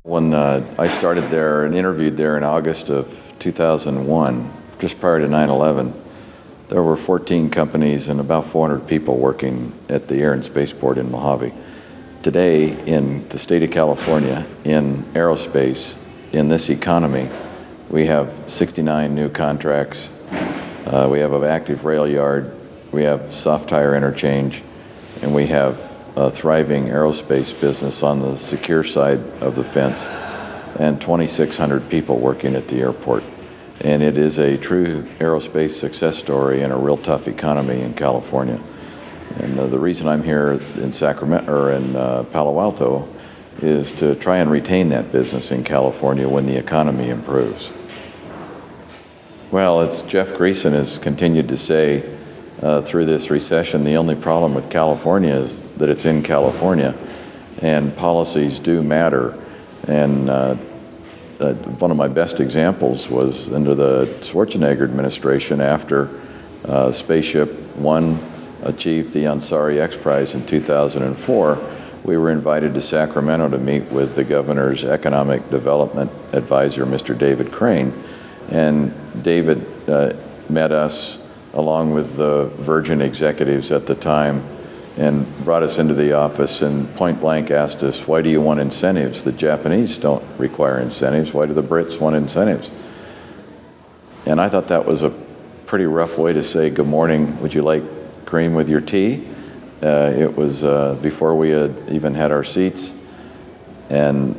When I started there and interviewed there in August of 2001, just prior to 9/11, there were 14 companies and about 400 people working at the Air and Spaceport in Mojave. Today, in the state of California, in aerospace, in this economy, we have 69 new contracts. We have an active rail yard. We have soft tire interchange, and we have a thriving aerospace business on the secure side of the fence, and 2,600 people working at the airport. And it is a true aerospace success story in a real tough economy in California. And the reason I'm here in Sacramento or in Palo Alto is to try and retain that business in California when the economy improves. Well, as Jeff Greason has continued to say through this recession, the only problem with California is that it's in California, and policies do matter. And one of my best examples was under the Schwarzenegger administration after Spaceship One achieved the Ansari X Prize in 2004. We were invited to Sacramento to meet with the governor's economic development advisor, Mr. David Crane. And David met us along with the Virgin executives at the time and brought us into the office and point blank asked us, why do you want incentives? The Japanese don't require incentives. Why do the Brits want incentives? And I thought that was a pretty rough way to say, good morning, would you like cream with your tea? It was before we had even had our seats. And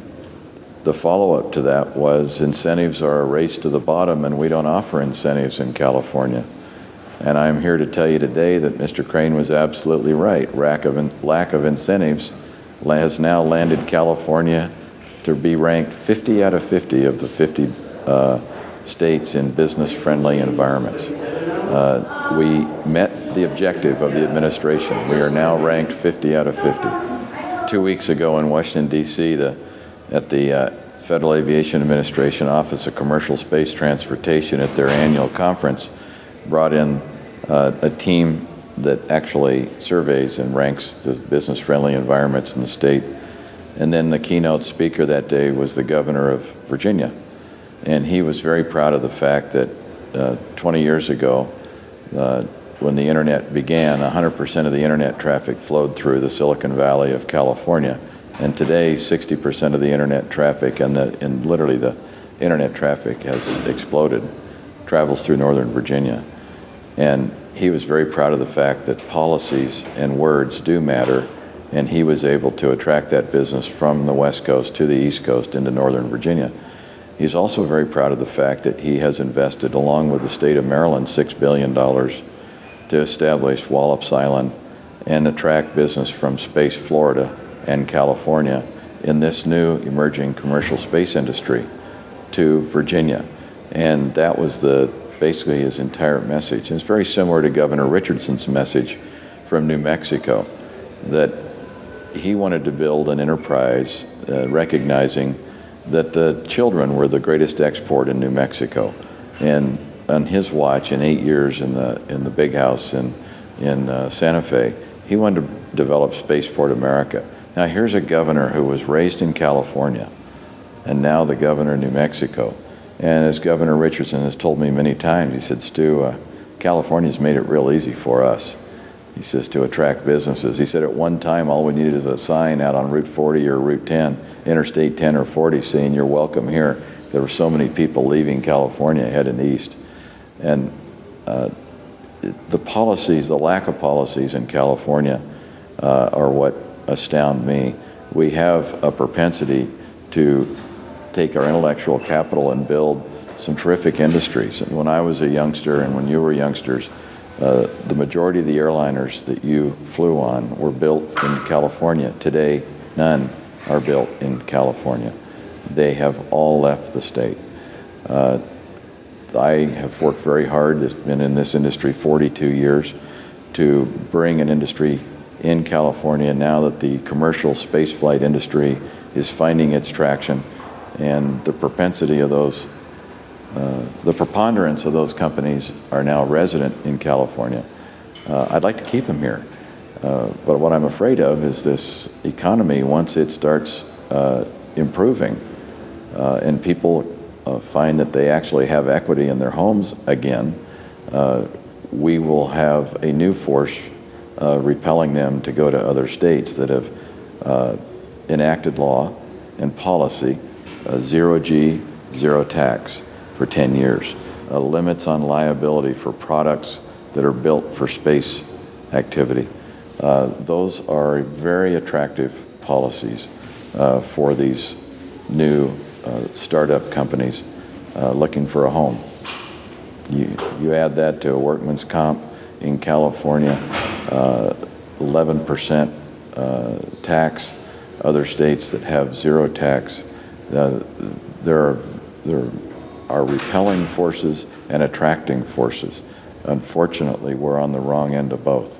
the follow-up to that was incentives are a race to the bottom, and we don't offer incentives in California. And I'm here to tell you today that Mr. Crane was absolutely right. Lack of incentives has now landed California to be ranked 50 out of 50 of the 50 states in business-friendly environments. We met the objective of the administration. We are now ranked 50 out of 50. 2 weeks ago in Washington, D.C., at the Federal Aviation Administration Office of Commercial Space Transportation at their annual conference, brought in a team that actually surveys and ranks the business-friendly environments in the state. And then the keynote speaker that day was the governor of Virginia. And he was very proud of the fact that 20 years ago, when the internet began, 100% of the internet traffic flowed through the Silicon Valley of California. And today, 60% of the internet traffic and literally the internet traffic has exploded, travels through Northern Virginia. And he was very proud of the fact that policies and words do matter, and he was able to attract that business from the West Coast to the East Coast into Northern Virginia. He's also very proud of the fact that he has invested, along with the state of Maryland, $6 billion to establish Wallops Island and attract business from Space Florida and California in this new emerging commercial space industry to Virginia. And that was basically his entire message. It's very similar to Governor Richardson's message from New Mexico, that he wanted to build an enterprise recognizing that the children were the greatest export in New Mexico. And on his watch, in 8 years in the big house in Santa Fe, he wanted to develop Spaceport America. Now here's a governor who was raised in California and now the governor of New Mexico. And as Governor Richardson has told me many times, he said, Stu, California's made it real easy for us. He says, to attract businesses. He said at one time all we needed is a sign out on Route 40 or Route 10, Interstate 10 or 40 saying you're welcome here. There were so many people leaving California heading east. And the policies, the lack of policies in California are what astound me. We have a propensity to take our intellectual capital and build some terrific industries. And when I was a youngster and when you were youngsters, the majority of the airliners that you flew on were built in California. Today, none are built in California. They have all left the state. I have worked very hard, been in this industry 42 years, to bring an industry in California now that the commercial spaceflight industry is finding its traction, and the propensity of those, the preponderance of those companies are now resident in California. I'd like to keep them here, but what I'm afraid of is this economy, once it starts improving, and people find that they actually have equity in their homes again, we will have a new force repelling them to go to other states that have enacted law and policy, zero G, zero tax for 10 years, limits on liability for products that are built for space activity. Those are very attractive policies for these new startup companies looking for a home. You add that to a workman's comp in California, 11% tax. Other states that have zero tax, there are repelling forces and attracting forces. Unfortunately, we're on the wrong end of both.